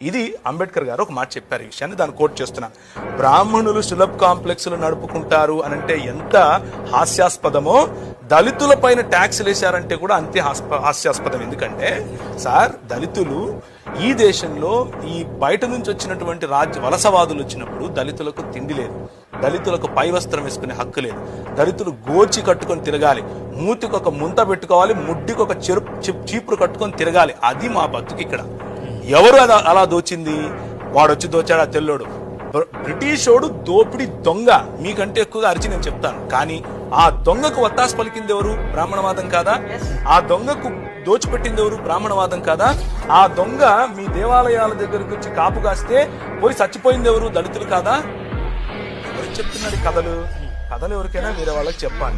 ఇది అంబేద్కర్ గారు ఒక మాట చెప్పారు, ఈ విషయాన్ని దాన్ని కోట్ చేస్తున్నాను. బ్రాహ్మణులు సులభ్ కాంప్లెక్స్లు నడుపుకుంటారు అనంటే ఎంత హాస్యాస్పదమో, దళితుల పైన ట్యాక్స్లు వేశారంటే కూడా అంతే హాస్యాస్పదం. ఎందుకంటే సార్, దళితులు ఈ దేశంలో ఈ బయట నుంచి వచ్చినటువంటి వలసవాదులు వచ్చినప్పుడు దళితులకు తిండి లేదు, దళితులకు పై వస్త్రం వేసుకునే హక్కు లేదు, దళితులు గోచి కట్టుకొని తిరగాలి, మూతికి ఒక ముంత పెట్టుకోవాలి, ముడ్డికి ఒక చీపురు కట్టుకొని తిరగాలి. అది మా బతుకు. ఇక్కడ ఎవరు అలా దోచింది? వాడొచ్చి దోచాడు, ఆ తెల్లోడు. బ్రిటిషోడు దోపిడి దొంగ మీకంటే ఎక్కువగా అరిచి నేను చెప్తాను. కానీ ఆ దొంగకు వత్తాసు పలికింది ఎవరు? బ్రాహ్మణవాదం కాదా? ఆ దొంగకు దోచిపెట్టింది ఎవరు? బ్రాహ్మణవాదం కాదా? ఆ దొంగ మీ దేవాలయాల దగ్గరకు వచ్చి కాపు కాస్తే పోయి చచ్చిపోయింది ఎవరు? దళితులు కాదా? ఎవరికి చెప్తున్నాడు కథలు? కథలు ఎవరికైనా వేరే వాళ్ళకి చెప్పాలి.